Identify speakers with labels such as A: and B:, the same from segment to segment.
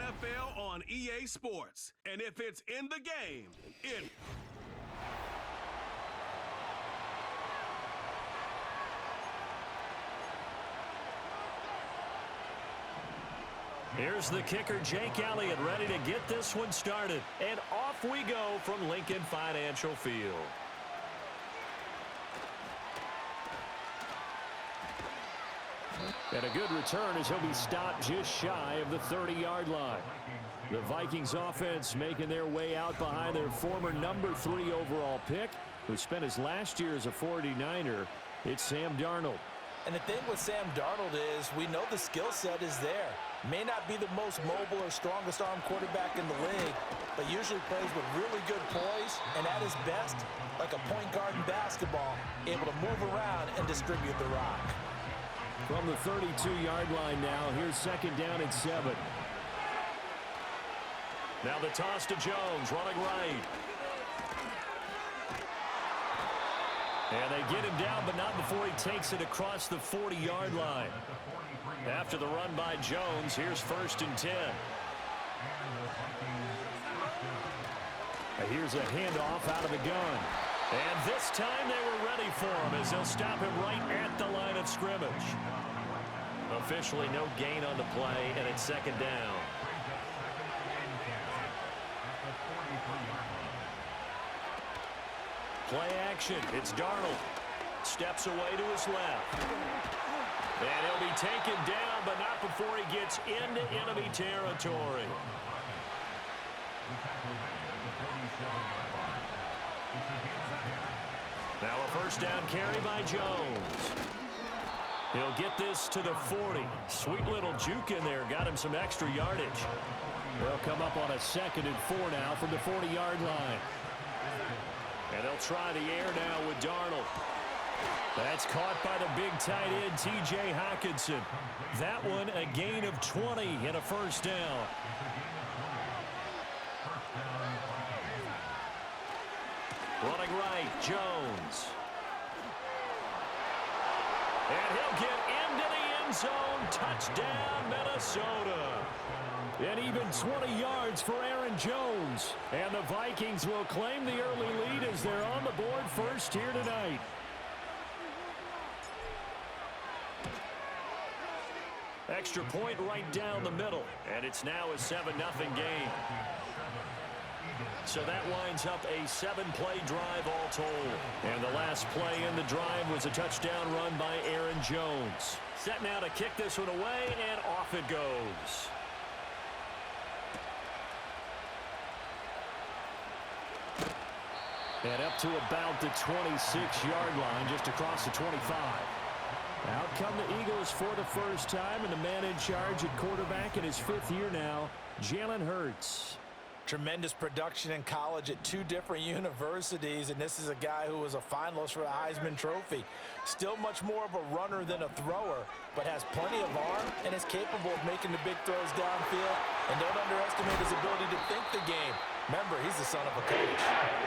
A: NFL on EA Sports. And if it's in the game, it...
B: Here's the kicker, Jake Elliott, ready to get this one started. And off we go from Lincoln Financial Field. And a good return as he'll be stopped just shy of the 30-yard line. The Vikings offense making their way out behind their former number 3 overall pick, who spent his last year as a 49er. It's Sam Darnold.
C: And the thing with Sam Darnold is we know the skill set is there. May not be the most mobile or strongest arm quarterback in the league, but usually plays with really good poise and at his best, like a point guard in basketball, able to move around and distribute the rock.
B: From the 32-yard line now, here's second down and 7. Now the toss to Jones, running right. And they get him down, but not before he takes it across the 40-yard line. After the run by Jones, here's first and 10. Here's a handoff out of the gun. And this time they were ready for him as they'll stop him right at the line of scrimmage. Officially no gain on the play, and it's second down. Play action. It's Darnold. Steps away to his left. And he'll be taken down, but not before he gets into enemy territory. Now a first down carry by Jones. He'll get this to the 40. Sweet little juke in there. Got him some extra yardage. They'll come up on a second and 4 now from the 40-yard line. And they'll try the air now with Darnold. That's caught by the big tight end, T.J. Hockenson. That one a gain of 20 and a first down. Running right, Jones. And he'll get into the end zone. Touchdown, Minnesota. And even 20 yards for Aaron Jones. And the Vikings will claim the early lead as they're on the board first here tonight. Extra point right down the middle. And it's now a 7-0 game. So that winds up a 7-play drive all told. And the last play in the drive was a touchdown run by Aaron Jones. Set now to kick this one away, and off it goes. And up to about the 26-yard line, just across the 25. Out come the Eagles for the first time, and the man in charge at quarterback in his 5th year now, Jalen Hurts.
C: Tremendous production in college at 2 different universities, and this is a guy who was a finalist for the Heisman Trophy. Still much more of a runner than a thrower, but has plenty of arm and is capable of making the big throws downfield. And don't underestimate his ability to think the game. Remember, he's the son of a coach.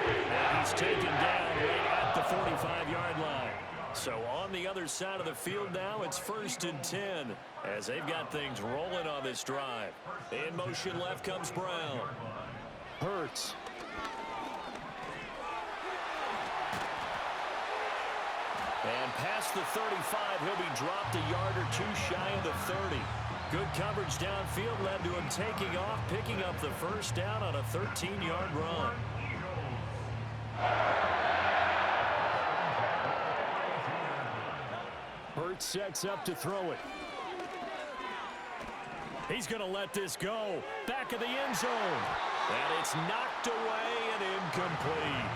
B: And he's taken down right at the 45-yard line. So on the other side of the field now, it's first and 10 as they've got things rolling on this drive. In motion left comes Brown. Hurts. And past the 35, he'll be dropped a yard or 2 shy of the 30. Good coverage downfield led to him taking off, picking up the first down on a 13-yard run. Hurts sets up to throw it. He's going to let this go. Back of the end zone. And it's knocked away and incomplete.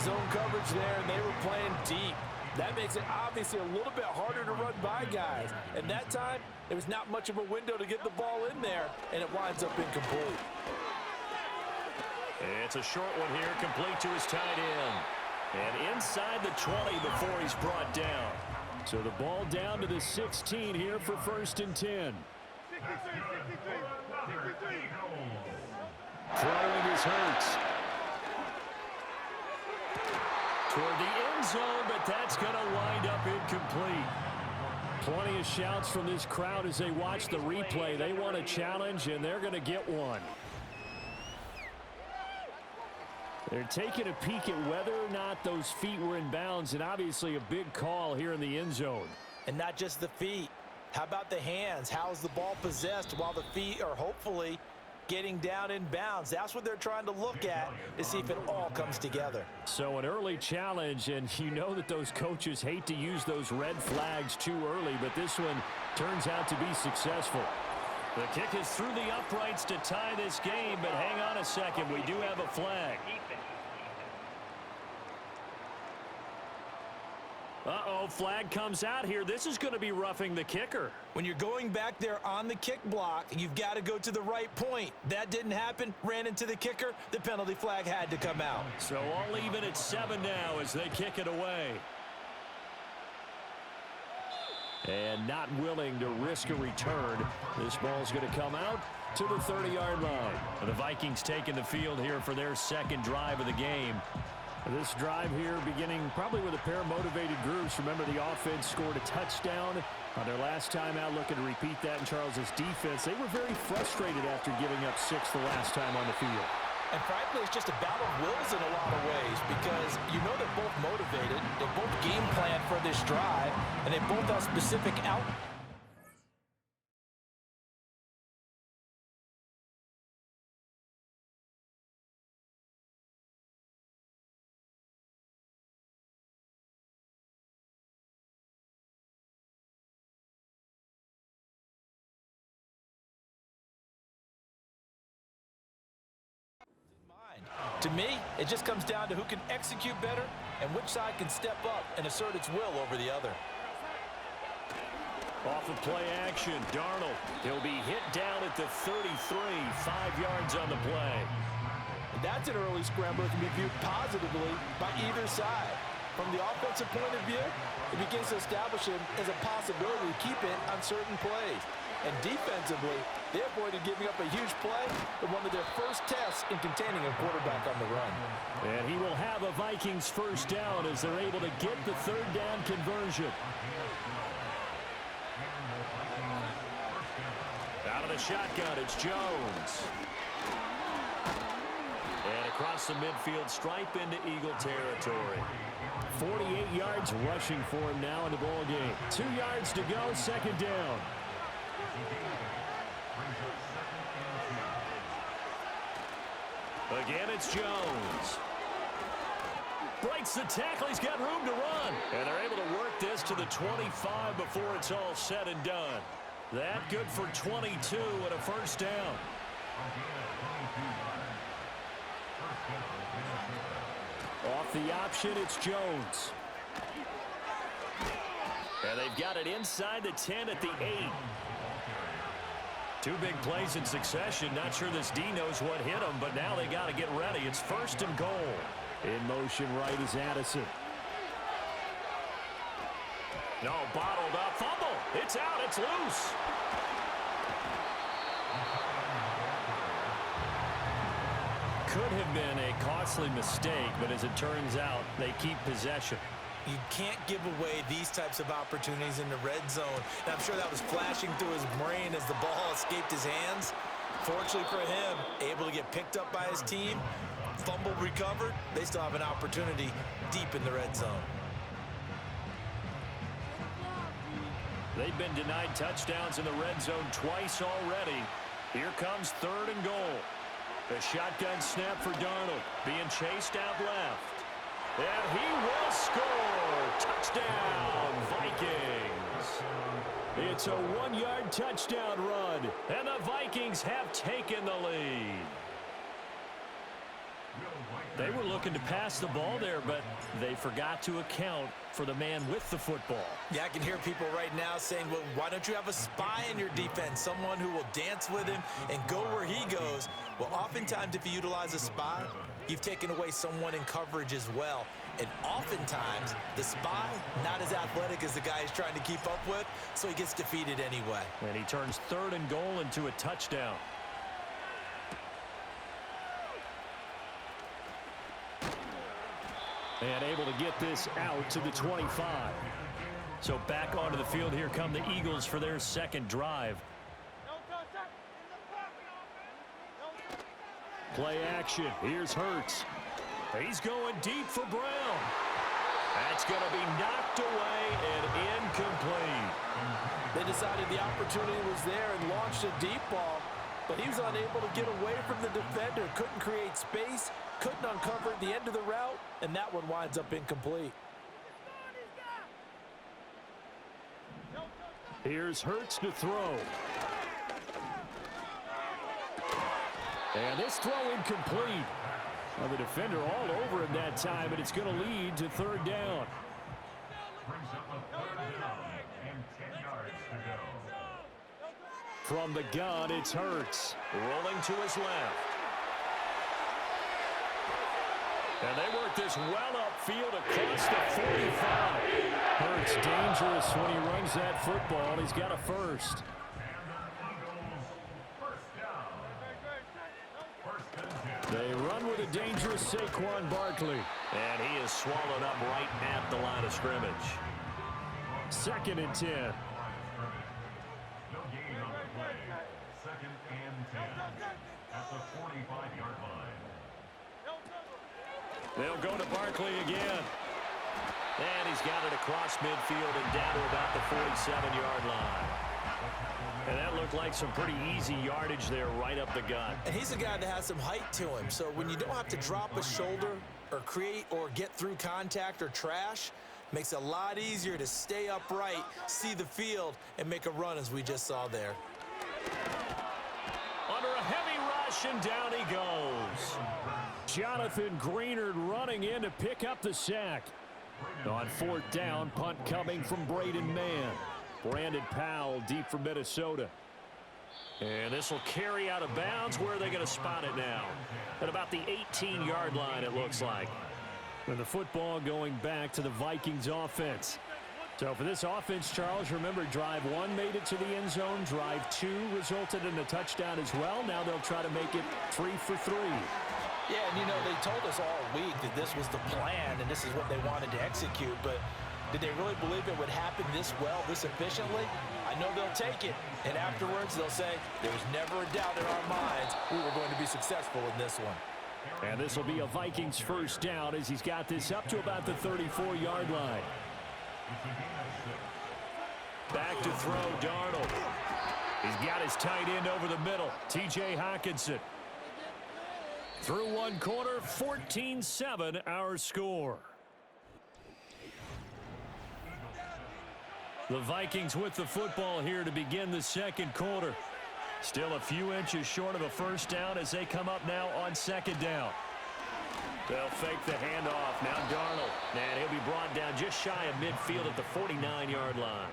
C: Zone coverage there, and they were playing deep. That makes it obviously a little bit harder to run by guys. And that time, there was not much of a window to get the ball in there, and it winds up incomplete.
B: It's a short one here, complete to his tight end. And inside the 20 before he's brought down. So the ball down to the 16 here for first and 10. Throwing his Hurts. Toward the end zone, but that's going to wind up incomplete. Plenty of shouts from this crowd as they watch the replay. They want a challenge, and they're going to get one. They're taking a peek at whether or not those feet were in bounds, and obviously a big call here in the end zone.
C: And not just the feet. How about the hands? How's the ball possessed while the feet are hopefully getting down in bounds? That's what they're trying to look at to see if it all comes together.
B: So an early challenge, and you know that those coaches hate to use those red flags too early, but this one turns out to be successful. The kick is through the uprights to tie this game, but hang on a second. We do have a flag. Uh-oh, flag comes out here. This is going to be roughing the kicker.
C: When you're going back there on the kick block, you've got to go to the right point. That didn't happen. Ran into the kicker. The penalty flag had to come out.
B: So all even at 7 now as they kick it away. And not willing to risk a return. This ball's going to come out to the 30-yard line. The Vikings taking the field here for their second drive of the game. This drive here beginning probably with a pair of motivated groups. Remember, the offense scored a touchdown on their last time out. Looking to repeat that in Charles's defense. They were very frustrated after giving up 6 the last time on the field.
C: And frankly, it's just a battle of wills in a lot of ways because you know they're both motivated. They both game plan for this drive, and they both have specific out. To me, it just comes down to who can execute better and which side can step up and assert its will over the other.
B: Off of play action, Darnold. He'll be hit down at the 33, 5 yards on the play.
C: And that's an early scramble that can be viewed positively by either side. From the offensive point of view, it begins to establish him as a possibility to keep it on certain plays. And defensively, they avoided giving up a huge play in one of their first tests in containing a quarterback on the run.
B: And he will have a Vikings first down as they're able to get the third down conversion. Out of the shotgun, it's Jones. And across the midfield stripe into Eagle territory. 48 yards rushing for him now in the ball game. 2 yards to go, second down. Again, it's Jones. Breaks the tackle. He's got room to run. And they're able to work this to the 25 before it's all said and done. That good for 22 and a first down. Off the option, it's Jones. And they've got it inside the 10 at the 8. 2 big plays in succession. Not sure this D knows what hit him, but now they got to get ready. It's first and goal. In motion right is Addison. No, bottled up. Fumble. It's out. It's loose. Could have been a costly mistake, but as it turns out, they keep possession.
C: You can't give away these types of opportunities in the red zone. And I'm sure that was flashing through his brain as the ball escaped his hands. Fortunately for him, able to get picked up by his team, fumble recovered. They still have an opportunity deep in the red zone.
B: They've been denied touchdowns in the red zone twice already. Here comes third and goal. The shotgun snap for Darnold, being chased out left. And he will score. Touchdown, Vikings. It's a 1-yard touchdown run, and the Vikings have taken the lead. They were looking to pass the ball there, but they forgot to account for the man with the football.
C: Yeah, I can hear people right now saying, well, why don't you have a spy in your defense, someone who will dance with him and go where he goes? Well, oftentimes if you utilize a spy, you've taken away someone in coverage as well. And oftentimes, the spy, not as athletic as the guy he's trying to keep up with, so he gets defeated anyway.
B: And he turns third and goal into a touchdown. And able to get this out to the 25. So back onto the field here come the Eagles for their second drive. Play action. Here's Hurts. He's going deep for Brown. That's going to be knocked away and incomplete.
C: They decided the opportunity was there and launched a deep ball, but he was unable to get away from the defender. Couldn't create space, couldn't uncover at the end of the route, and that one winds up incomplete.
B: Here's Hurts to throw. And this throw incomplete. Well, the defender all over him that time, and it's going to lead to third down. From the gun, it's Hurts. Rolling to his left. And they work this well upfield across the 45. Hurts dangerous when he runs that football. He's got a first. They run with a dangerous Saquon Barkley. And he is swallowed up right at the line of scrimmage.
C: 2nd and 10.
D: Second and 10 at the 45-yard line.
B: They'll go to Barkley again. And he's got it across midfield and down to about the 47-yard line. And that looked like some pretty easy yardage there right up the gut.
C: And he's a guy that has some height to him, so when you don't have to drop a shoulder or create or get through contact or trash, makes it a lot easier to stay upright, see the field, and make a run as we just saw there.
B: Under a heavy rush, and down he goes.
C: Jonathan Greenard running in to pick up the sack.
B: On 4th down, punt coming from Braden Mann. Brandon Powell deep for Minnesota. And this will carry out of bounds. Where are they going to spot it now? At about the 18-yard line, it looks like.
C: And the football going back to the Vikings offense. So for this offense, Charles, remember, drive 1 made it to the end zone. Drive 2 resulted in a touchdown as well. Now they'll try to make it 3 for 3.
E: Yeah, and you know, they told us all week that this was the plan and this is what they wanted to execute, but did they really believe it would happen this well, this efficiently? I know they'll take it, and afterwards they'll say, there was never a doubt in our minds we were going to be successful in this one.
C: And this will be a Vikings first down as he's got this up to about the 34-yard line.
B: Back to throw, Darnold. He's got his tight end over the middle, T.J. Hockenson. Through one quarter, 14-7 our score. The Vikings with the football here to begin the second quarter. Still a few inches short of a first down as they come up now on 2nd down. They'll fake the handoff. Now Darnold. And he'll be brought down just shy of midfield at the 49-yard line.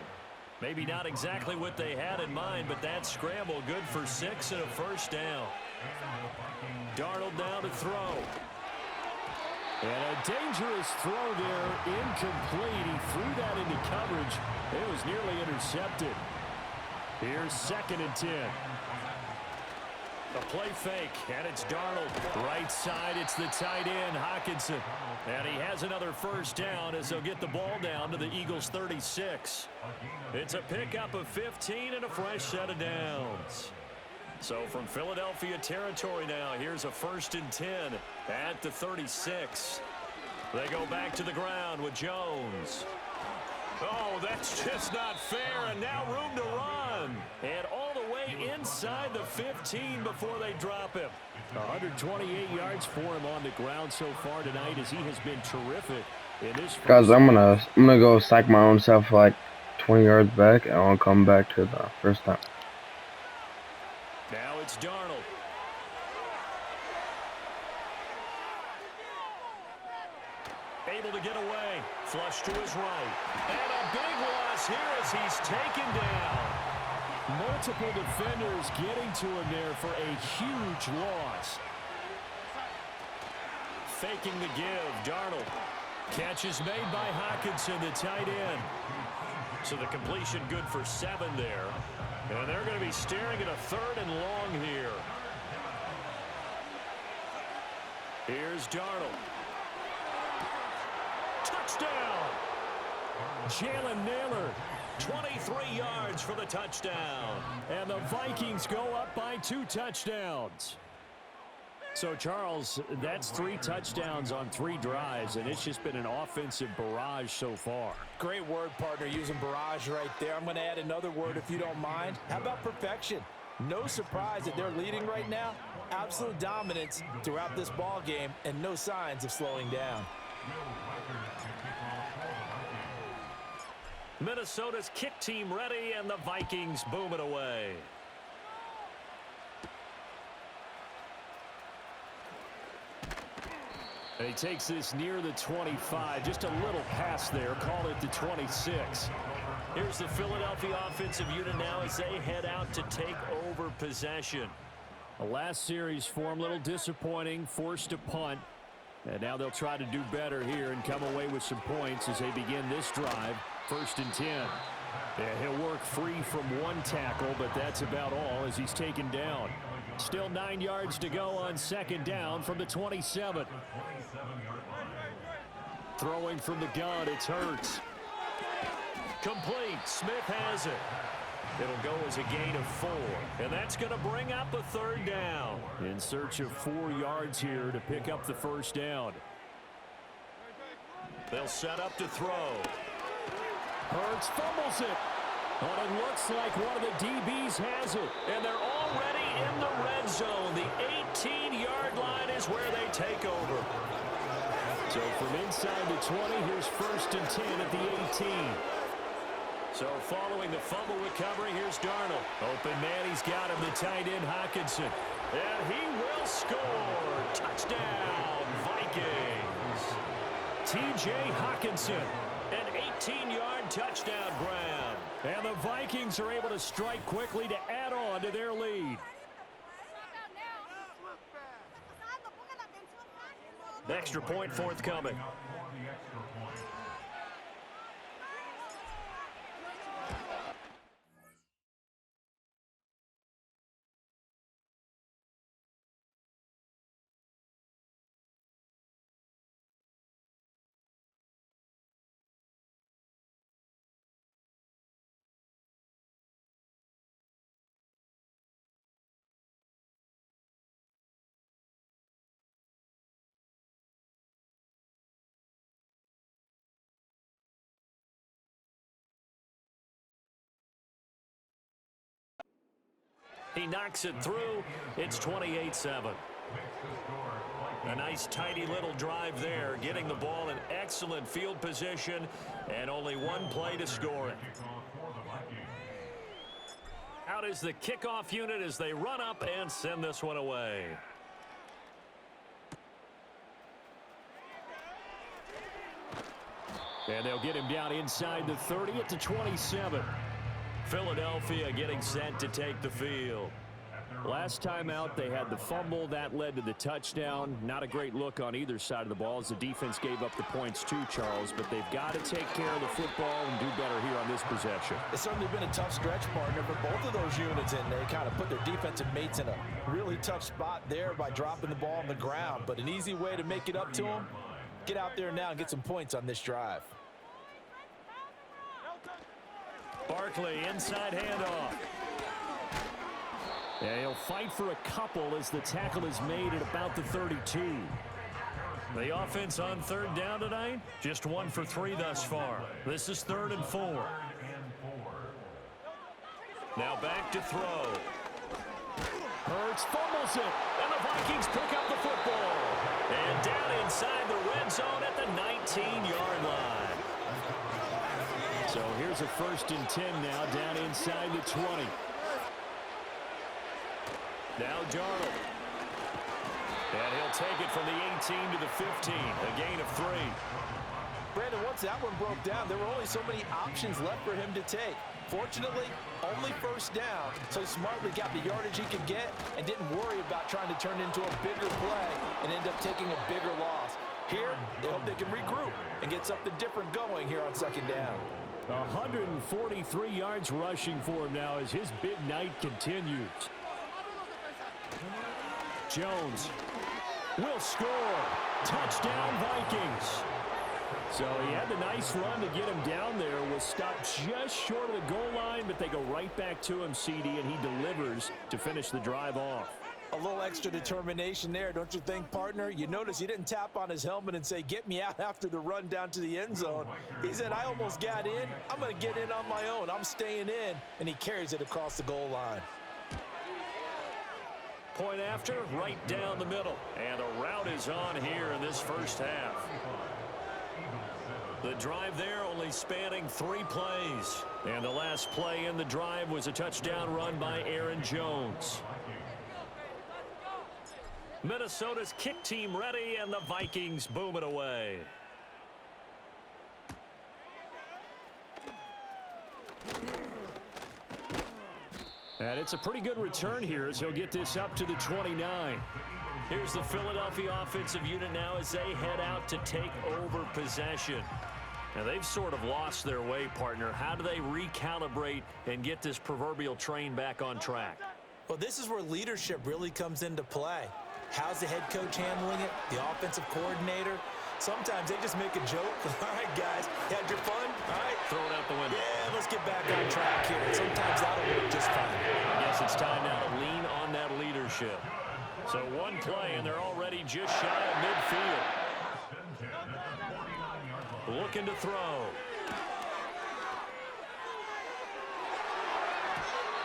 B: Maybe not exactly what they had in mind, but that scramble good for 6 and a first down. Darnold down to throw.
C: And a dangerous throw there, incomplete. He threw that into coverage. It was nearly intercepted. Here's 2nd and 10.
B: A play fake, and it's Darnold. Right side, it's the tight end, Hockenson. And he has another first down as they'll get the ball down to the Eagles' 36. It's a pickup of 15 and a fresh set of downs. So from Philadelphia territory now, here's a 1st and 10 at the 36. They go back to the ground with Jones. Oh, that's just not fair, and now room to run. And all the way inside the 15 before they drop him.
C: 128 yards for him on the ground so far tonight as he has been terrific in this.
F: Guys, I'm gonna go sack my own self like 20 yards back, and I'll come back to the first time.
B: Now it's Darnold. Able to get away. Flush to his right. And a big loss here as he's taken down.
C: Multiple defenders getting to him there for a huge loss.
B: Faking the give. Darnold. Catch is made by Hockenson, the tight end. So the completion good for 7 there. And they're going to be staring at a 3rd and long here. Here's Darnold. Touchdown! Jalen Naylor, 23 yards for the touchdown. And the Vikings go up by 2 touchdowns. So, Charles, that's 3 touchdowns on 3 drives, and it's just been an offensive barrage so far.
C: Great word, partner, using barrage right there. I'm going to add another word if you don't mind. How about perfection? No surprise that they're leading right now. Absolute dominance throughout this ball game and no signs of slowing down.
B: Minnesota's kick team ready, and the Vikings boom it away. And he takes this near the 25, just a little pass there, call it the 26. Here's the Philadelphia offensive unit now as they head out to take over possession. The last series for him, a little disappointing, forced a punt. And now they'll try to do better here and come away with some points as they begin this drive. 1st and 10. Yeah, he'll work free from 1 tackle, but that's about all as he's taken down. Still 9 yards to go on 2nd down from the 27. Throwing from the gun, it's Hurts. Complete. Smith has it. It'll go as a gain of 4. And that's going to bring up a 3rd down. In search of 4 yards here to pick up the 1st down. They'll set up to throw. Hurts fumbles it. But it looks like one of the DBs has it. And they're already in the red zone. The 18-yard line is where they take over. So from inside the 20, here's 1st and 10 at the 18. So following the fumble recovery, here's Darnold. Open man, he's got him, the tight end Hockenson. And he will score. Touchdown, Vikings. T.J. Hockenson, an 18-yard touchdown grab. And the Vikings are able to strike quickly to add on to their lead. The extra point forthcoming. He knocks it through. It's 28-7. A nice, tidy little drive there, getting the ball in excellent field position, and only 1 play to score it. Out is the kickoff unit as they run up and send this one away. And they'll get him down inside the 30 at the 27. Philadelphia getting set to take the field. Last time out, they had the fumble. That led to the touchdown. Not a great look on either side of the ball as the defense gave up the points too, Charles. But they've got to take care of the football and do better here on this possession.
C: It's certainly been a tough stretch, partner, for both of those units, and they kind of put their defensive mates in a really tough spot there by dropping the ball on the ground. But an easy way to make it up to them, get out there now and get some points on this drive.
B: Barkley, inside handoff. Yeah, he'll fight for a couple as the tackle is made at about the 32. The offense on 3rd down tonight, just 1 for 3 thus far. This is 3rd and 4. Now back to throw. Hurts fumbles it, and the Vikings pick up the football. And down inside the red zone at the 19-yard line. So here's a 1st and 10 now, down inside the 20. Now Darnold. And he'll take it from the 18 to the 15, a gain of 3.
C: Brandon, once that one broke down, there were only so many options left for him to take. Fortunately, only 1st down, so he smartly got the yardage he could get and didn't worry about trying to turn it into a bigger play and end up taking a bigger loss. Here, they hope they can regroup and get something different going here on 2nd down.
B: 143 yards rushing for him now as his big night continues. Jones will score. Touchdown, Vikings. So he had the nice run to get him down there, was stopped just short of the goal line, but they go right back to him, CD, and he delivers to finish the drive off.
C: A little extra determination there, don't you think, partner? You notice he didn't tap on his helmet and say, get me out after the run down to the end zone. He said, I almost got in. I'm going to get in on my own. I'm staying in. And he carries it across the goal line.
B: Point after, right down the middle. And a route is on here in this first half. The drive there only spanning 3 plays. And the last play in the drive was a touchdown run by Aaron Jones. Minnesota's kick team ready, and the Vikings boom it away. And it's a pretty good return here as he'll get this up to the 29. Here's the Philadelphia offensive unit now as they head out to take over possession. Now, they've sort of lost their way, partner. How do they recalibrate and get this proverbial train back on track?
C: Well, this is where leadership really comes into play. How's the head coach handling it? The offensive coordinator? Sometimes they just make a joke. All right, guys, had your fun? All right.
B: Throw it out the window.
C: Yeah, let's get back on track here. And sometimes that'll work just fine.
B: I guess it's time now to lean on that leadership. So one play, and they're already just shy of midfield. Looking to throw.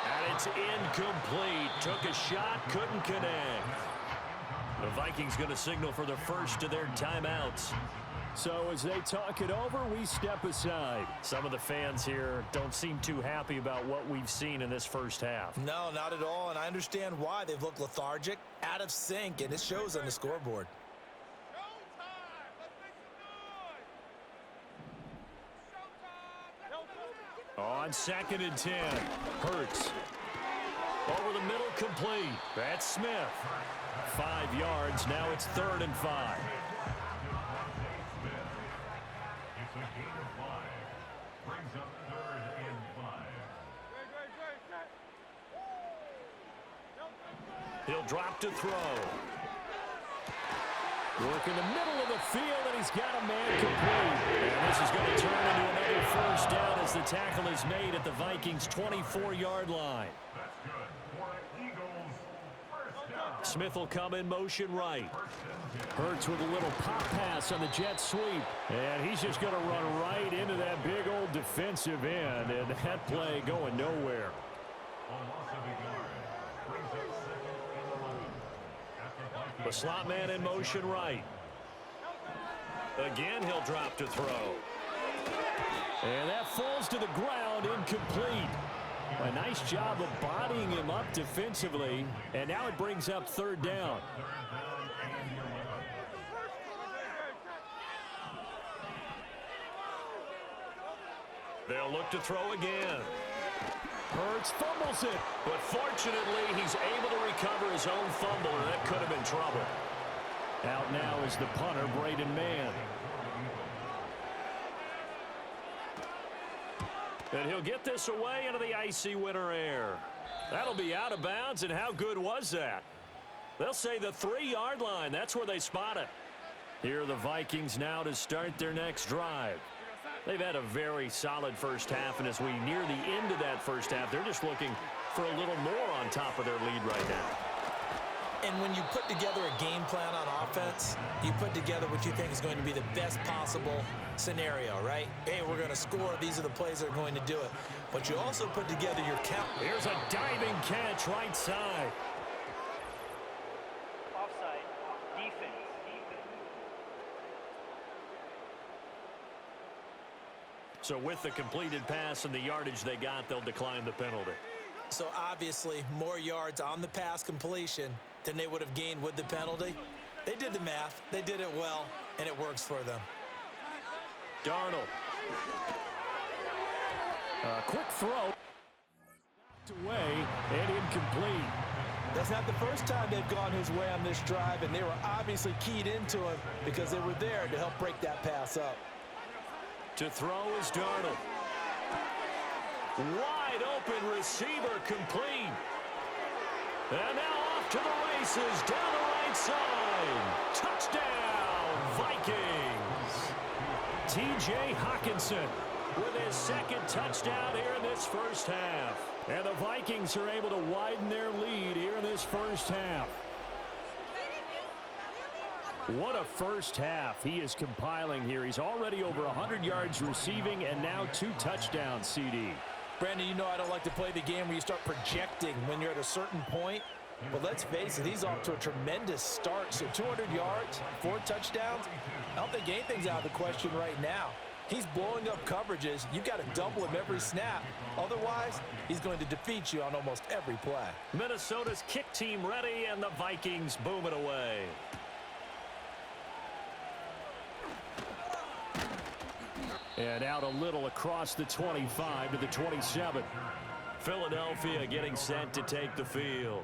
B: And it's incomplete. Took a shot, couldn't connect. The Vikings going to signal for the first of their timeouts. So as they talk it over, we step aside. Some of the fans here don't seem too happy about what we've seen in this first half.
C: No, not at all, and I understand why. They've looked lethargic, out of sync, and it shows on the scoreboard.
B: On 2nd and 10, Hurts. Over the middle, complete. That's Smith. 5 yards. Now it's 3rd and 5.
D: It's a gain of 5. Brings up 3rd and 5.
B: He'll drop to throw. Work in the middle of the field, and he's got a man complete. And this is going to turn into another first down as the tackle is made at the Vikings' 24-yard line.
D: That's good for Eagles. First down.
B: Smith will come in motion right. Hurts with a little pop pass on the jet sweep. And he's just going to run right into that big old defensive end. And that play going nowhere.
D: A loss of a yard. Brings up 2nd and 11. At the Vikings.
B: The slot man in motion right. Again, he'll drop to throw. And that falls to the ground, incomplete. A nice job of bodying him up defensively. And now it brings up 3rd down. They'll look to throw again. Hurts fumbles it. But fortunately, he's able to recover his own fumble, and that could have been trouble. Out now is the punter, Braden Mann. And he'll get this away into the icy winter air. That'll be out of bounds, and how good was that? They'll say the 3-yard line. That's where they spot it. Here are the Vikings now to start their next drive. They've had a very solid first half, and as we near the end of that first half, they're just looking for a little more on top of their lead right now.
C: And when you put together a game plan on offense, you put together what you think is going to be the best possible scenario, right? Hey, we're going to score. These are the plays that are going to do it. But you also put together your count.
B: Here's a diving catch right side.
G: Offside. Defense.
B: So with the completed pass and the yardage they got, they'll decline the penalty.
C: So obviously, more yards on the pass completion than they would have gained with the penalty. They did the math. They did it well, and it works for them.
B: Darnold. A quick throw. Away and incomplete.
C: That's not the first time they've gone his way on this drive, and they were obviously keyed into him because they were there to help break that pass up.
B: To throw is Darnold. Wide open receiver complete. And now off to the races down the right side. Touchdown, Vikings. T.J. Hawkinson with his second touchdown here in this first half. And the Vikings are able to widen their lead here in this first half. What a first half he is compiling here. He's already over 100 yards receiving and now 2 touchdowns, CD.
E: Brandon, you know I don't like to play the game where you start projecting when you're at a certain point. But let's face it, he's off to a tremendous start. So 200 yards, 4 touchdowns. I don't think anything's out of the question right now. He's blowing up coverages. You've got to double him every snap. Otherwise, he's going to defeat you on almost every play.
B: Minnesota's kick team ready, and the Vikings boom it away. And out a little across the 25 to the 27. Philadelphia getting set to take the field.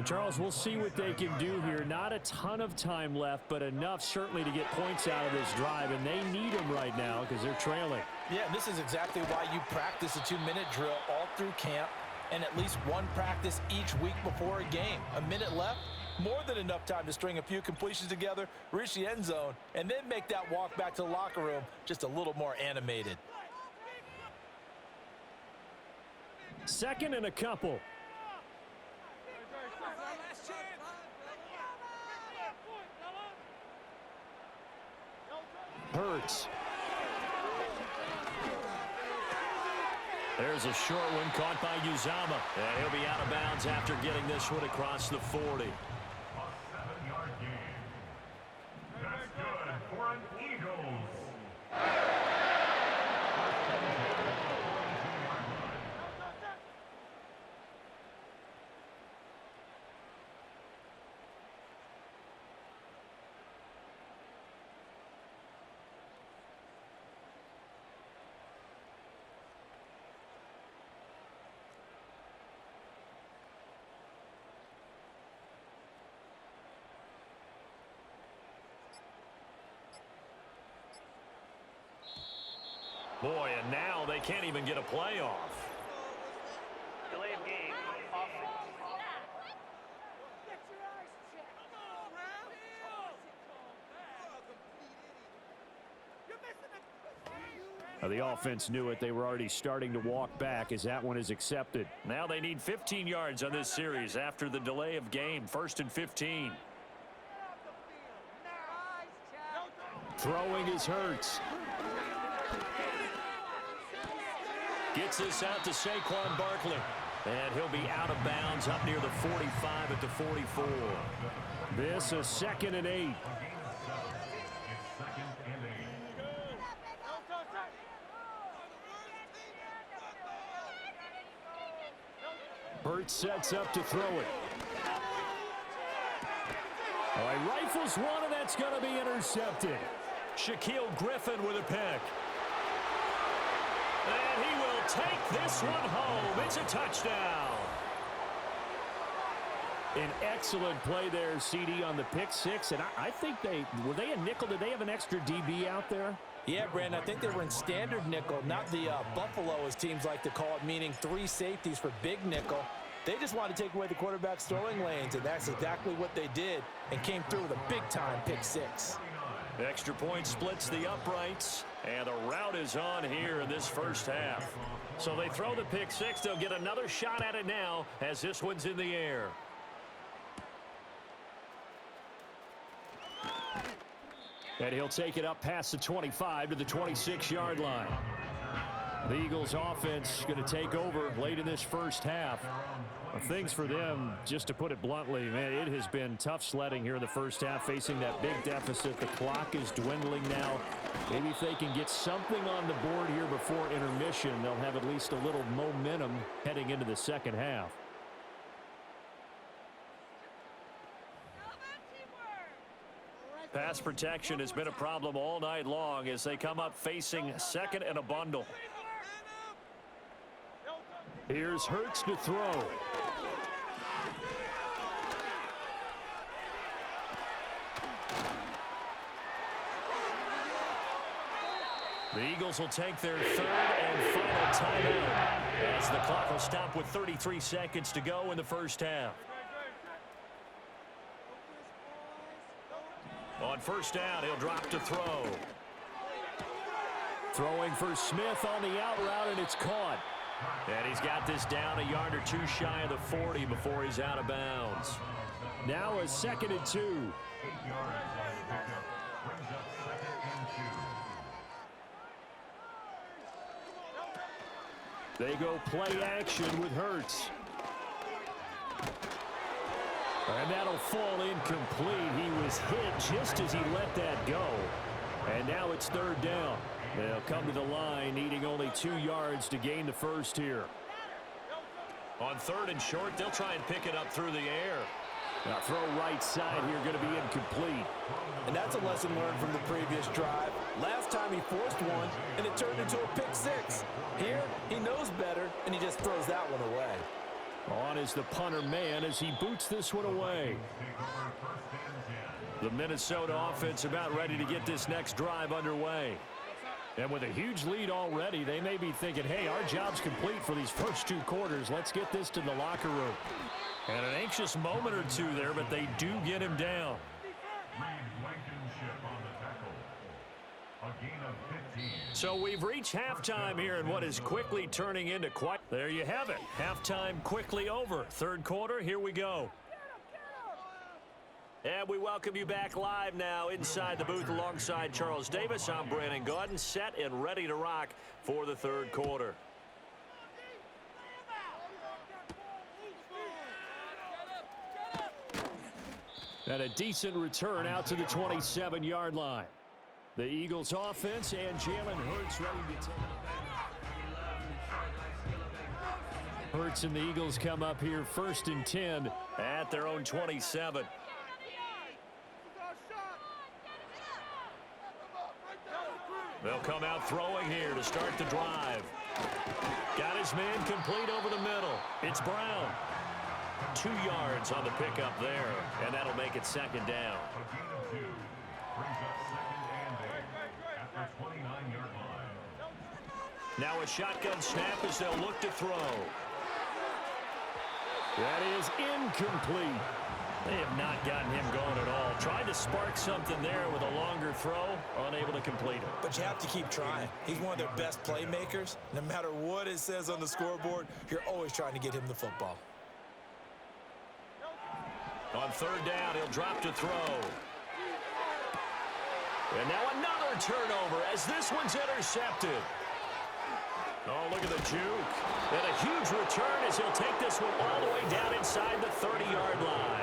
B: Charles, we'll see what they can do here. Not a ton of time left, but enough certainly to get points out of this drive, and they need them right now because they're trailing.
E: Yeah, and this is exactly why you practice a 2-minute drill all through camp and at least one practice each week before a game. A minute left, more than enough time to string a few completions together, reach the end zone, and then make that walk back to the locker room just a little more animated.
B: Second and a couple. Hurts. There's a short one caught by Uzama. And he'll be out of bounds after getting this one across the 40.
D: A 7-yard gain. That's good for an Eagles.
B: Boy, and now they can't even get a play off.
G: Delay of game. Offense.
B: Now, the offense knew it. They were already starting to walk back as that one is accepted. Now they need 15 yards on this series after the delay of game. 1st and 15. Throwing is Hurts. Gets this out to Saquon Barkley. And he'll be out of bounds up near the 45 at the 44. This a 2nd and 8. Hurts sets up to throw it. Oh, he rifles one, and that's going to be intercepted. Shaquille Griffin with a pick. And he will take this one home. It's a touchdown. An excellent play there, CD, on the pick six. And I think were they a nickel? Did they have an extra DB out there?
E: Yeah, Brandon, I think they were in standard nickel, not the Buffalo, as teams like to call it, meaning 3 safeties for big nickel. They just wanted to take away the quarterback's throwing lanes, and that's exactly what they did and came through with a big-time pick six.
B: Extra point splits the uprights, and the route is on here in this first half. So they throw the pick six. They'll get another shot at it now as this one's in the air. And he'll take it up past the 25 to the 26-yard line. The Eagles offense going to take over late in this first half. Things for them, just to put it bluntly, man, it has been tough sledding here in the first half, facing that big deficit. The clock is dwindling now. Maybe if they can get something on the board here before intermission, they'll have at least a little momentum heading into the second half. Pass protection has been a problem all night long as they come up facing second and a bundle. Here's Hurts to throw. The Eagles will take their third and final timeout as the clock will stop with 33 seconds to go in the first half. On first down, he'll drop to throw. Throwing for Smith on the out route, and it's caught. And he's got this down a yard or two shy of the 40 before he's out of bounds. Now a 2nd and 2.
D: 8 yards on the pickup. Brings up 2nd and 2.
B: They go play action with Hurts. And that'll fall incomplete. He was hit just as he let that go. And now it's 3rd down. They'll come to the line, needing only 2 yards to gain the first here. On 3rd and short, they'll try and pick it up through the air. Now throw right side here, going to be incomplete.
C: And that's a lesson learned from the previous drive. Last time he forced one, and it turned into a pick 6. Here, he knows better, and he just throws that one away.
B: On is the punter man as he boots this one away. The Minnesota offense about ready to get this next drive underway. And with a huge lead already, they may be thinking, hey, our job's complete for these first 2 quarters. Let's get this to the locker room. And an anxious moment or two there, but they do get him down. So we've reached halftime here in what is quickly turning into quite... There you have it. Halftime quickly over. 3rd quarter, here we go. And we welcome you back live now inside the booth alongside Charles Davis. I'm Brandon Gaudin, set and ready to rock for the 3rd quarter. And a decent return out to the 27-yard line. The Eagles offense and Jalen Hurts ready to take it. Hurts and the Eagles come up here 1st and 10 at their own 27. They'll come out throwing here to start the drive. Got his man complete over the middle. It's Brown. 2 yards on the pickup there, and that'll make it 2nd down.
D: A gain of 2. Brings up 2nd and 8 at the 29-yard line.
B: Now a shotgun snap as they'll look to throw. That is incomplete. They have not gotten him going at all. Tried to spark something there with a longer throw, unable to complete it.
C: But you have to keep trying. He's one of their best playmakers. No matter what it says on the scoreboard, you're always trying to get him the football.
B: On 3rd down, he'll drop to throw. And now another turnover as this one's intercepted. Oh, look at the juke. And a huge return as he'll take this one all the way down inside the 30-yard line.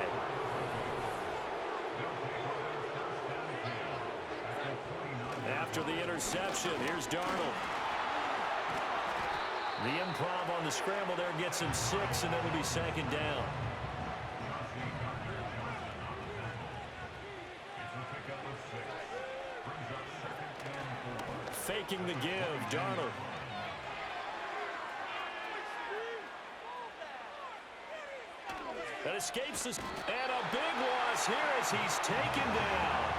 B: After the interception, here's Darnold. The improv on the scramble there gets him 6, and it'll be 2nd down. Faking the give, Darnold. That escapes this. And a big loss here as he's taken down.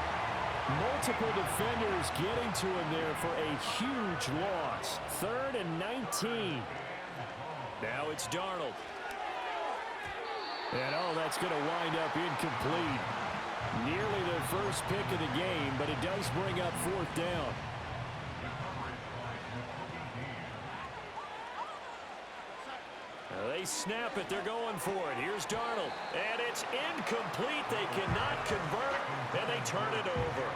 B: Multiple defenders getting to him there for a huge loss. 3rd and 19. Now it's Darnold. And oh, that's going to wind up incomplete. Nearly their first pick of the game, but it does bring up 4th down. They snap it. They're going for it. Here's Darnold. And it's incomplete. They cannot convert, and they turn it over.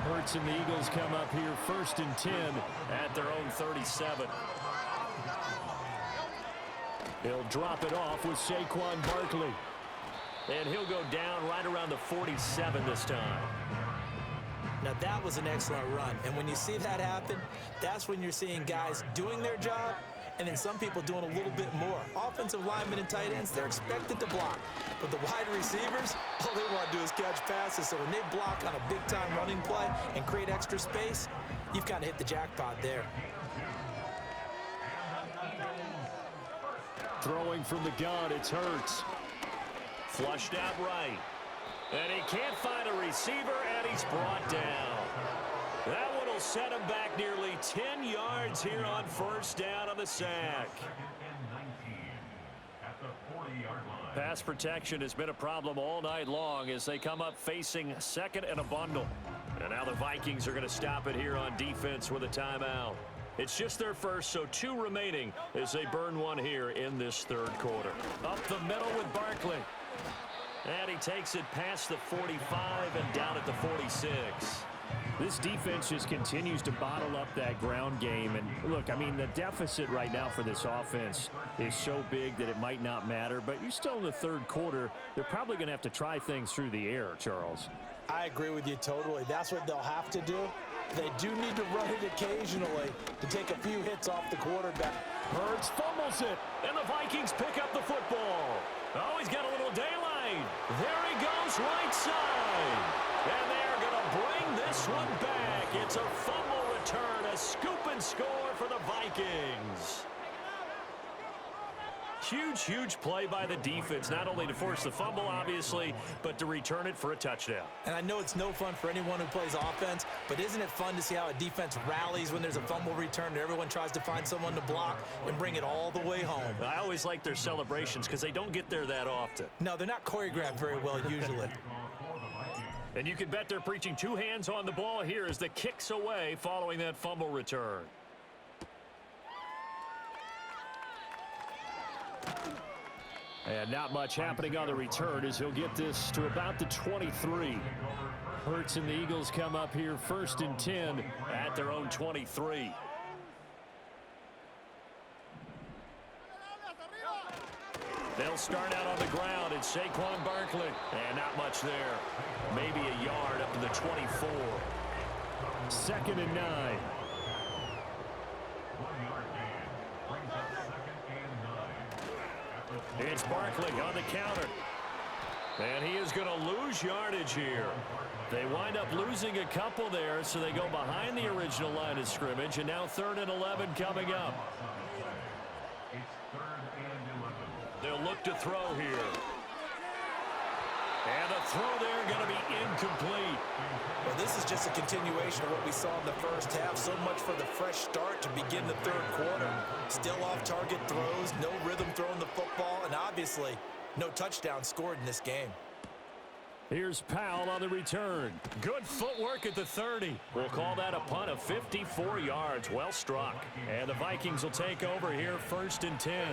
B: Hurts and the Eagles come up here 1st and 10 at their own 37. He'll drop it off with Saquon Barkley. And he'll go down right around the 47 this time.
C: Now, that was an excellent run. And when you see that happen, that's when you're seeing guys doing their job and then some people doing a little bit more. Offensive linemen and tight ends, they're expected to block. But the wide receivers, all they want to do is catch passes. So when they block on a big-time running play and create extra space, you've kind of hit the jackpot there.
B: Throwing from the gun, it's Hurts. Flushed out right. And he can't find a receiver, and he's brought down. That one will set him back nearly 10 yards here on 1st down on the sack. Pass protection has been a problem all night long as they come up facing 2nd and a bundle. And now the Vikings are going to stop it here on defense with a timeout. It's just their first, so 2 remaining as they burn one here in this third quarter. Up the middle with Barkley. And he takes it past the 45 and down at the 46.
H: This defense just continues to bottle up that ground game. And look, I mean, the deficit right now for this offense is so big that it might not matter. But you're still in the third quarter. They're probably going to have to try things through the air, Charles.
C: I agree with you totally. That's what they'll have to do. They do need to run it occasionally to take a few hits off the quarterback.
B: Hurts fumbles it, and the Vikings pick up the football. Oh, he's got a little daylight. There he goes, right side. And they're going to bring this one back. It's a fumble return, a scoop and score for the Vikings. Huge, huge play by the defense, not only to force the fumble, obviously, but to return it for a touchdown.
C: And I know it's no fun for anyone who plays offense, but isn't it fun to see how a defense rallies when there's a fumble return and everyone tries to find someone to block and bring it all the way home?
B: I always like their celebrations because they don't get there that often.
C: No, they're not choreographed very well usually.
B: And you can bet they're preaching 2 hands on the ball here as the kick's away following that fumble return.
H: And not much happening on the return as he'll get this to about the 23.
B: Hurts and the Eagles come up here 1st and 10 at their own 23. They'll start out on the ground. It's Saquon Barkley. And not much there. Maybe a yard up to the 24.
H: 2nd and 9.
B: It's Barkley on the counter. And he is going to lose yardage here. They wind up losing a couple there, so they go behind the original line of scrimmage, and now 3rd and 11 coming up. They'll look to throw here. And the throw there going to be incomplete.
C: Well, this is just a continuation of what we saw in the first half. So much for the fresh start to begin the third quarter. Still off-target throws, no rhythm throwing the football, and obviously no touchdown scored in this game.
B: Here's Powell on the return. Good footwork at the 30. We'll call that a punt of 54 yards. Well struck. And the Vikings will take over here 1st and 10.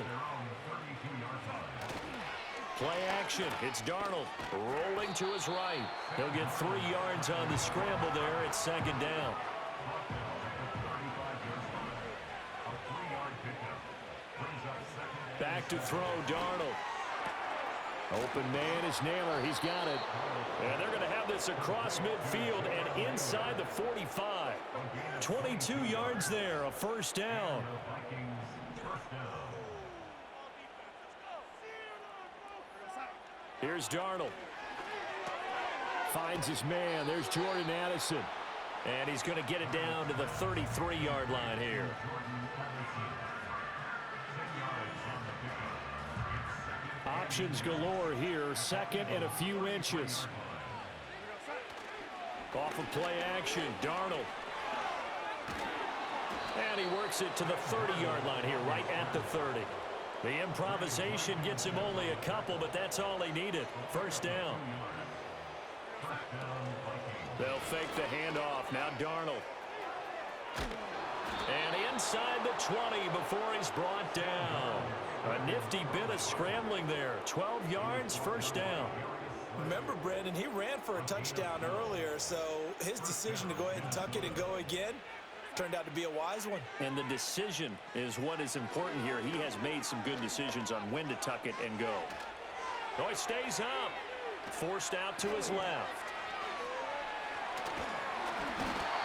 B: Play action. It's Darnold rolling to his right. He'll get 3 yards on the scramble there. It's 2nd down. Back to throw, Darnold.
H: Open man is Naylor. He's got it.
B: And they're going to have this across midfield and inside the 45. 22 yards there, a 1st down. Here's Darnold.
H: Finds his man. There's Jordan Addison.
B: And he's going to get it down to the 33-yard line here.
H: Options galore here. 2nd and a few inches.
B: Off of play action, Darnold. And he works it to the 30-yard line here, right at the 30. The improvisation gets him only a couple, but that's all he needed. 1st down. They'll fake the handoff. Now Darnold. And inside the 20 before he's brought down. A nifty bit of scrambling there. 12 yards, 1st down.
C: Remember, Brandon, he ran for a touchdown earlier, so his decision to go ahead and tuck it and go again turned out to be a wise one.
B: And the decision is what is important here. He has made some good decisions on when to tuck it and go. Oh, it stays up. Forced out to his left.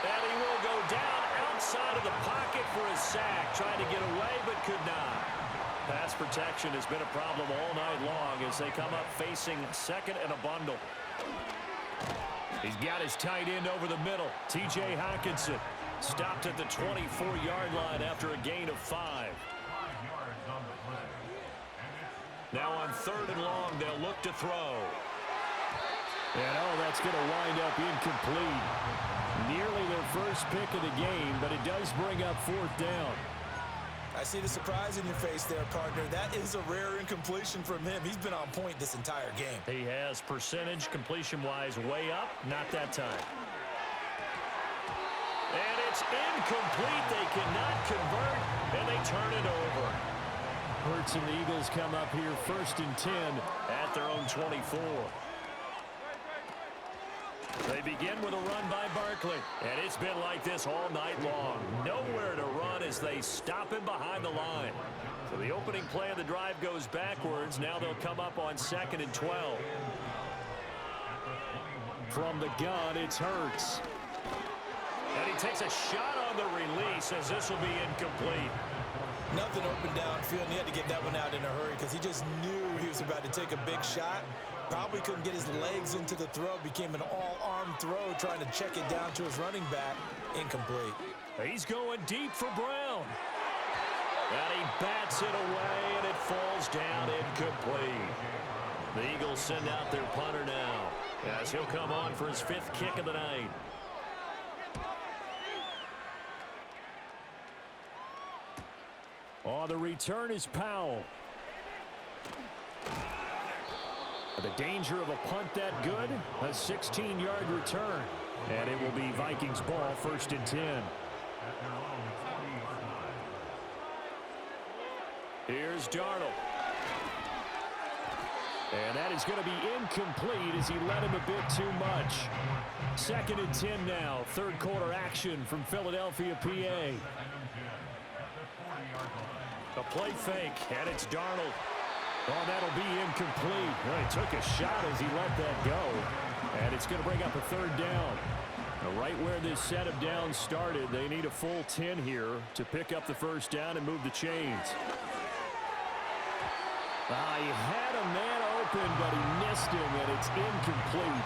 B: And he will go down outside of the pocket for his sack. Trying to get away, but could not. Pass protection has been a problem all night long as they come up facing 2nd and a bundle. He's got his tight end over the middle. T.J. Hockenson stopped at the 24-yard line after a gain of 5. Now on 3rd and long, they'll look to throw.
H: And that's going to wind up incomplete. Nearly their first pick of the game, but it does bring up 4th down.
C: I see the surprise in your face there, partner. That is a rare incompletion from him. He's been on point this entire game.
B: He has percentage completion-wise way up. Not that time. It's incomplete. They cannot convert, and they turn it over.
H: Hurts and the Eagles come up here 1st and 10
B: at their own 24. They begin with a run by Barkley, and it's been like this all night long. Nowhere to run as they stop him behind the line. So the opening play of the drive goes backwards. Now they'll come up on 2nd and 12.
H: From the gun, it's Hurts.
B: And he takes a shot on the release as this will be incomplete.
C: Nothing open downfield, and he had to get that one out in a hurry because he just knew he was about to take a big shot. Probably couldn't get his legs into the throw. Became an all-arm throw, trying to check it down to his running back. Incomplete.
B: He's going deep for Brown. And he bats it away, and it falls down incomplete. The Eagles send out their punter now, as he'll come on for his 5th kick of the night.
H: Oh, the return is Powell. The danger of a punt that good, a 16-yard return. And it will be Vikings ball, 1st and 10.
B: Here's Darnold.
H: And that is going to be incomplete as he led him a bit too much. 2nd and 10 now, 3rd quarter action from Philadelphia, PA.
B: A play fake, and it's Darnold.
H: Oh, that'll be incomplete. Well, he took a shot as he let that go. And it's going to bring up a 3rd down. Now, right where this set of downs started, they need a full 10 here to pick up the 1st down and move the chains. He had a man open, but he missed him, and it's incomplete.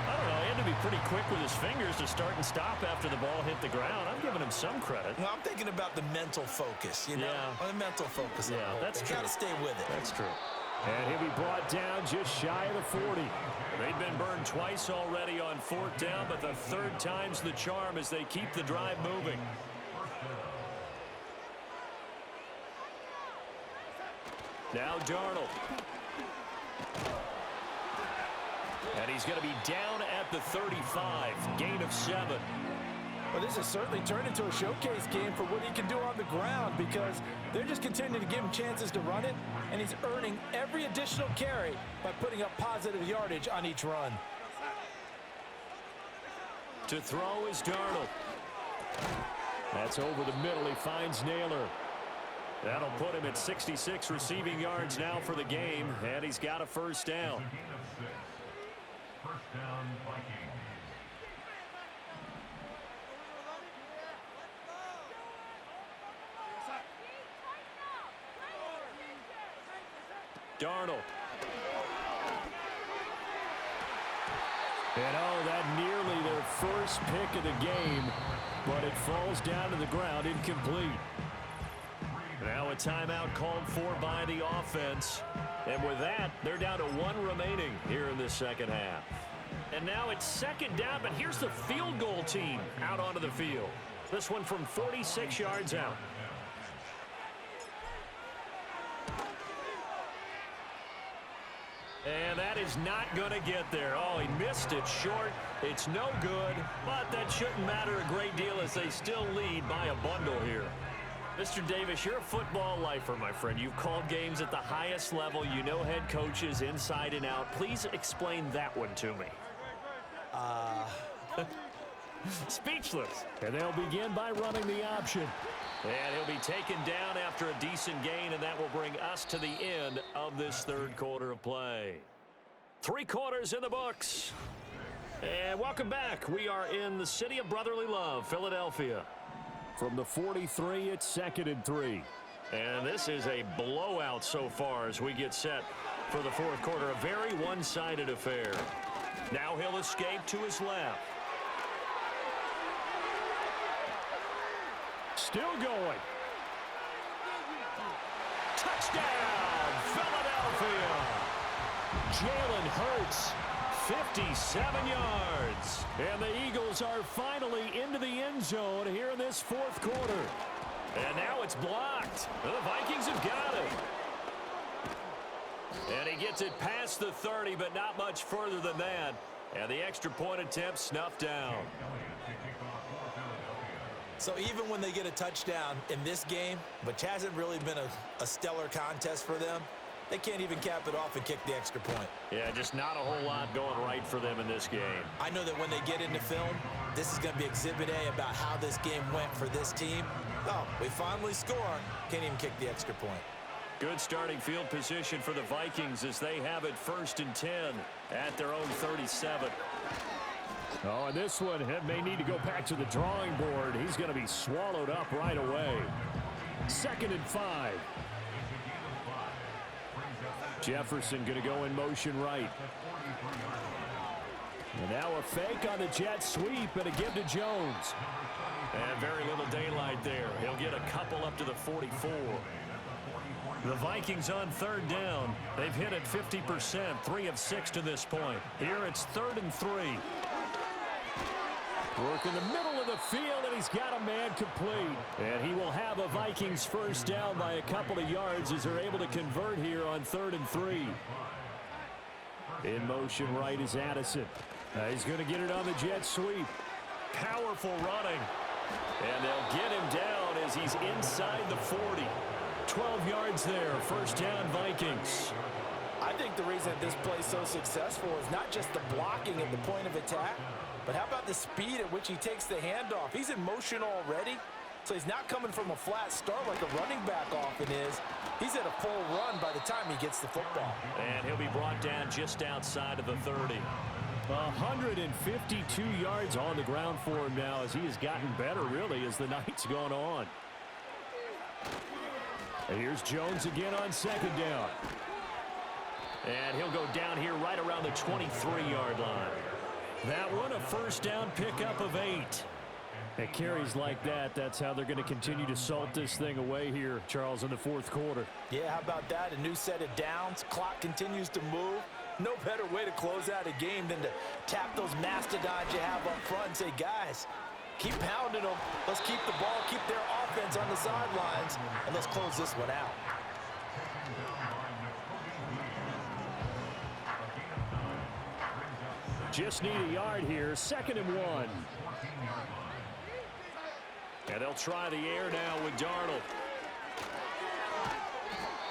B: I don't know. He had to be pretty quick with his fingers to start and stop after the ball hit the ground. I'm giving him some credit.
C: Well, I'm thinking about the mental focus, you know?
B: Yeah.
C: The mental focus.
B: Yeah, that's true.
C: Got to stay with it.
B: That's true.
H: And he'll be brought down just shy of the 40.
B: They've been burned twice already on 4th down, but the 3rd time's the charm as they keep the drive moving. Now Darnold. And he's going to be down at the 35. Gain of 7.
C: Well, this has certainly turned into a showcase game for what he can do on the ground because they're just continuing to give him chances to run it, and he's earning every additional carry by putting up positive yardage on each run.
B: To throw is Darnold.
H: That's over the middle. He finds Naylor.
B: That'll put him at 66 receiving yards now for the game, and he's got a 1st down.
D: First down, Vikings.
B: Darnold.
H: And that nearly their 1st pick of the game, but it falls down to the ground incomplete.
B: Now a timeout called for by the offense. And with that, they're down to 1 remaining here in this 2nd half. And now it's 2nd down, but here's the field goal team out onto the field. This one from 46 yards out. And that is not going to get there. Oh, he missed it short. It's no good, but that shouldn't matter a great deal as they still lead by a bundle here. Mr. Davis, you're a football lifer, my friend. You've called games at the highest level. You know head coaches inside and out. Please explain that one to me. Speechless.
H: And they'll begin by running the option.
B: And he'll be taken down after a decent gain, and that will bring us to the end of this 3rd quarter of play. 3 quarters in the books. And welcome back. We are in the city of brotherly love, Philadelphia.
H: From the 43, it's 2nd and 3.
B: And this is a blowout so far as we get set for the 4th quarter. A very one-sided affair. Now he'll escape to his left.
H: Still going.
B: Touchdown, Philadelphia.
H: Jalen Hurts,
B: 57 yards.
H: and the Eagles are finally into the end zone here in this 4th quarter.
B: And now it's blocked. The Vikings have got it. And he gets it past the 30, but not much further than that. And the extra point attempt snuffed down.
C: So even when they get a touchdown in this game, which hasn't really been a stellar contest for them, they can't even cap it off and kick the extra point.
B: Yeah, just not a whole lot going right for them in this game.
C: I know that when they get into film, this is going to be Exhibit A about how this game went for this team. Oh, we finally score. Can't even kick the extra point.
B: Good starting field position for the Vikings as they have it 1st and 10 at their own 37.
H: Oh, and this one may need to go back to the drawing board. He's going to be swallowed up right away. 2nd and 5. Jefferson going to go in motion right. And now a fake on the jet sweep and a give to Jones.
B: And very little daylight there. He'll get a couple up to the 44. The Vikings on 3rd down. They've hit it 50%, 3 of 6 to this point. Here it's 3rd and 3.
H: Work in the middle of the field, and he's got a man complete. And he will have a Vikings 1st down by a couple of yards as they're able to convert here on 3rd and 3. In motion right is Addison. He's going to get it on the jet sweep.
B: Powerful running. And they'll get him down as he's inside the 40. 12 yards there, 1st down Vikings.
C: I think the reason that this play is so successful is not just the blocking at the point of attack, but how about the speed at which he takes the handoff? He's in motion already, so he's not coming from a flat start like a running back often is. He's at a full run by the time he gets the football.
B: And he'll be brought down just outside of the 30.
H: 152 yards on the ground for him now as he has gotten better, really, as the night's gone on. And here's Jones again on 2nd down.
B: And he'll go down here right around the 23-yard line.
H: That one a 1st down pickup of 8. At carries like that, that's how they're going to continue to salt this thing away here, Charles, in the 4th quarter.
C: Yeah, how about that? A new set of downs. Clock continues to move. No better way to close out a game than to tap those mastodons you have up front and say, guys, keep pounding them. Let's keep the ball, keep their offense on the sidelines, and let's close this one out.
H: Just need a yard here. 2nd and 1.
B: And they'll try the air now with Darnold.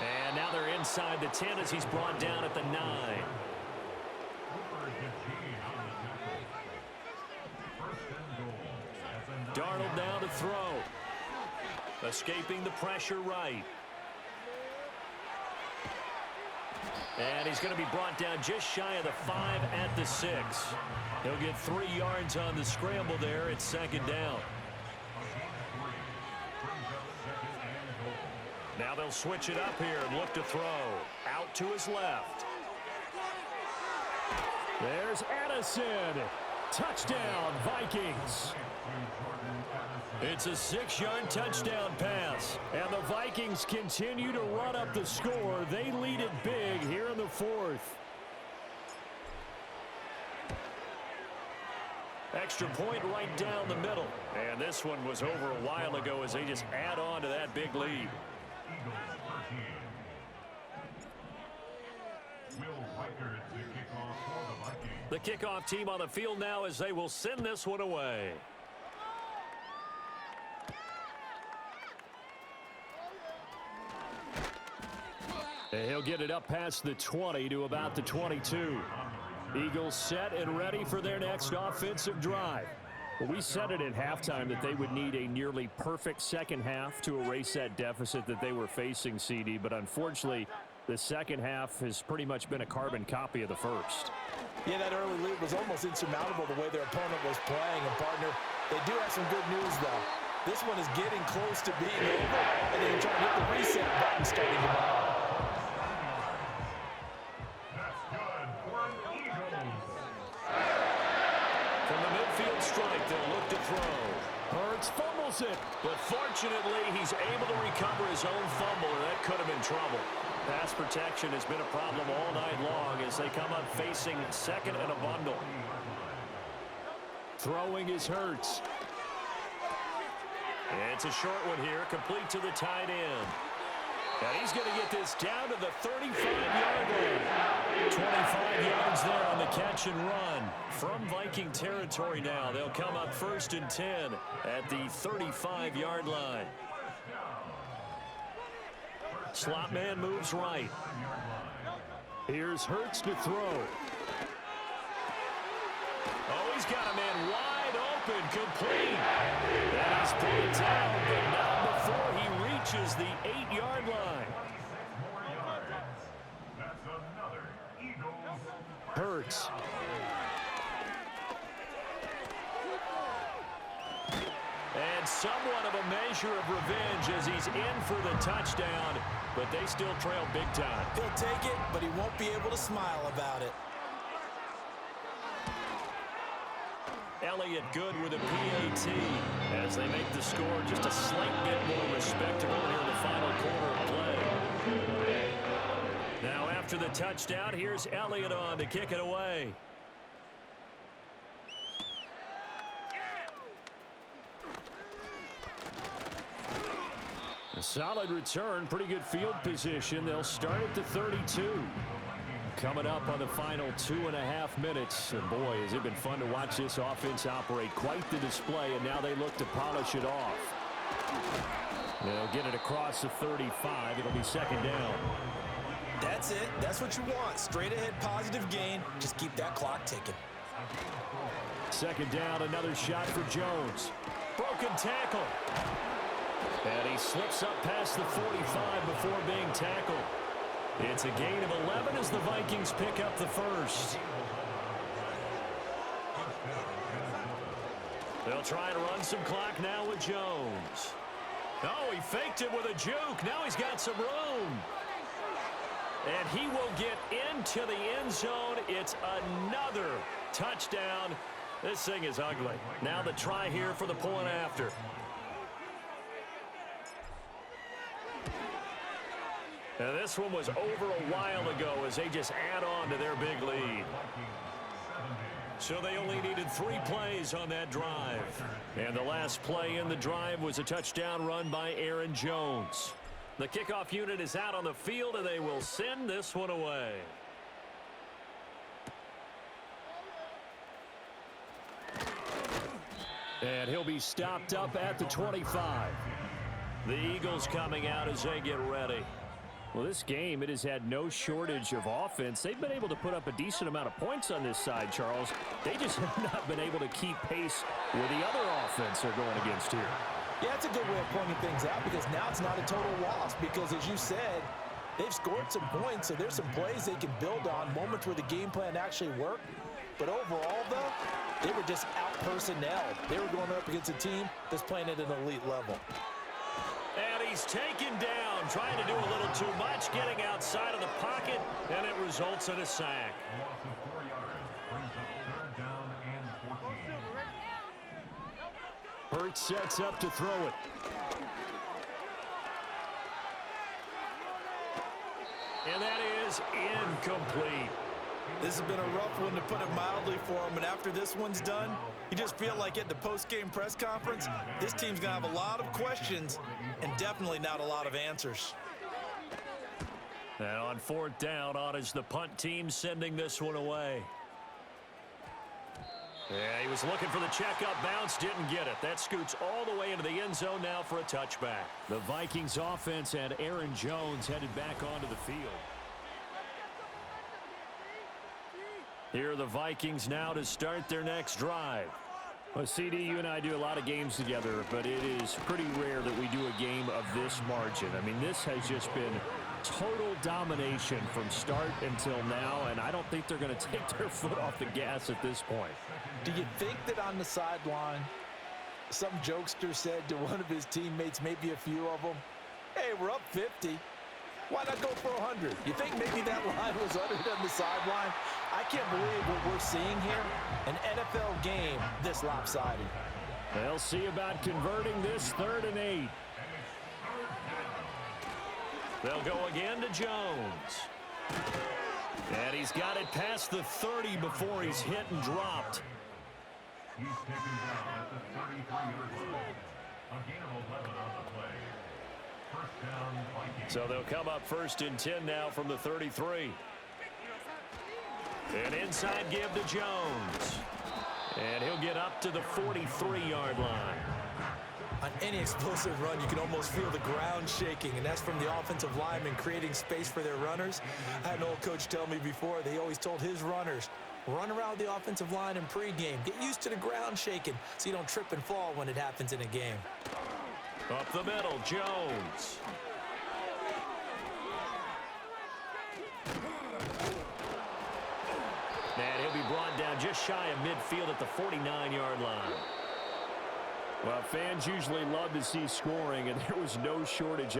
B: And now they're inside the 10 as he's brought down at the 9. Darnold now to throw. Escaping the pressure right. And he's going to be brought down just shy of the 5 at the 6. He'll get 3 yards on the scramble there at 2nd down. Now they'll switch it up here and look to throw. Out to his left.
H: There's Addison. Touchdown, Vikings.
B: It's a 6-yard touchdown pass.
H: And the Vikings continue to run up the score. They lead it big here in the 4th.
B: Extra point right down the middle. And this one was over a while ago as they just add on to that big lead. The kickoff team on the field now as they will send this one away.
H: And he'll get it up past the 20 to about the 22. Eagles set and ready for their next offensive drive. Well, we said it at halftime that they would need a nearly perfect second half to erase that deficit that they were facing, CD. But unfortunately, the second half has pretty much been a carbon copy of the first.
C: Yeah, that early lead was almost insurmountable the way their opponent was playing. And, partner, they do have some good news, though. This one is getting close to being over, and they're trying to hit the reset button starting tomorrow.
B: From the midfield strike, they'll look to throw.
H: Hurts fumbles it.
B: But fortunately, he's able to recover his own fumble, and that could have been trouble. Pass protection has been a problem all night long as they come up facing 2nd and a bundle.
H: Throwing is Hurts.
B: It's a short one here, complete to the tight end. And he's going to get this down to the 35-yard line. 25 yards there on the catch and run. From Viking territory now, they'll come up 1st and 10 at the 35-yard line. Slot man moves right. Here's Hurts to throw. Oh, he's got a man wide open, complete. And he's put it down, but not before he reaches the 8-yard line. Hurts. And somewhat of a measure of revenge as he's in for the touchdown, but they still trail big time.
C: He'll take it, but he won't be able to smile about it.
B: Elliott good with a PAT as they make the score just a slight bit more respectable here in the final quarter of play. Now after the touchdown, here's Elliott on to kick it away. A solid return, pretty good field position. They'll start at the 32. Coming up on the final 2.5 minutes. And boy, has it been fun to watch this offense operate. Quite the display, and now they look to polish it off. They'll get it across the 35. It'll be 2nd down.
C: That's it. That's what you want. Straight ahead positive gain. Just keep that clock ticking.
B: 2nd down, another shot for Jones. Broken tackle. And he slips up past the 45 before being tackled. It's a gain of 11 as the Vikings pick up the first. They'll try to run some clock now with Jones. Oh, he faked it with a juke. Now he's got some room. And he will get into the end zone. It's another touchdown. This thing is ugly. Now the try here for the point after. Now this one was over a while ago as they just add on to their big lead. So they only needed 3 plays on that drive. And the last play in the drive was a touchdown run by Aaron Jones. The kickoff unit is out on the field, and they will send this one away. And he'll be stopped up at the 25. The Eagles coming out as they get ready. Well, this game, it has had no shortage of offense. They've been able to put up a decent amount of points on this side, Charles. They just have not been able to keep pace with the other offense they're going against here.
C: Yeah, that's a good way of pointing things out because now it's not a total loss because, as you said, they've scored some points, so there's some plays they can build on, moments where the game plan actually worked. But overall, though, they were just out-personnelled. They were going up against a team that's playing at an elite level.
B: And he's taken down, trying to do a little too much, getting outside of the pocket, and it results in a sack. Hurts sets up to throw it. And that is incomplete.
C: This has been a rough one, to put it mildly, for him. And after this one's done, you just feel like at the post-game press conference, this team's going to have a lot of questions and definitely not a lot of answers.
B: And on 4th down, on is the punt team sending this one away. Yeah, he was looking for the checkup bounce, didn't get it. That scoots all the way into the end zone now for a touchback. The Vikings offense and Aaron Jones headed back onto the field. Here are the Vikings now to start their next drive. Well, CD, you and I do a lot of games together, but it is pretty rare that we do a game of this margin. I mean, this has just been total domination from start until now, and I don't think they're going to take their foot off the gas at this point.
C: Do you think that on the sideline, some jokester said to one of his teammates, maybe a few of them, hey, we're up 50. Why not go for 100? You think maybe that line was uttered on the sideline? I can't believe what we're seeing here. An NFL game this lopsided.
B: They'll see about converting this 3rd and 8. They'll go again to Jones. And he's got it past the 30 before he's hit and dropped.
D: He's taken down at the 33-yard line. A gain of 11 on the play. 1st down, Vikings.
B: So they'll come up 1st and 10 now from the 33. An inside give to Jones. And he'll get up to the 43-yard line.
E: On any explosive run, you can almost feel the ground shaking, and that's from the offensive linemen creating space for their runners. I had an old coach tell me before, they always told his runners, run around the offensive line in pregame. Get used to the ground shaking so you don't trip and fall when it happens in a game.
B: Up the middle, Jones. And he'll be brought down just shy of midfield at the 49-yard line.
H: Well, fans usually love to see scoring, and there was no shortage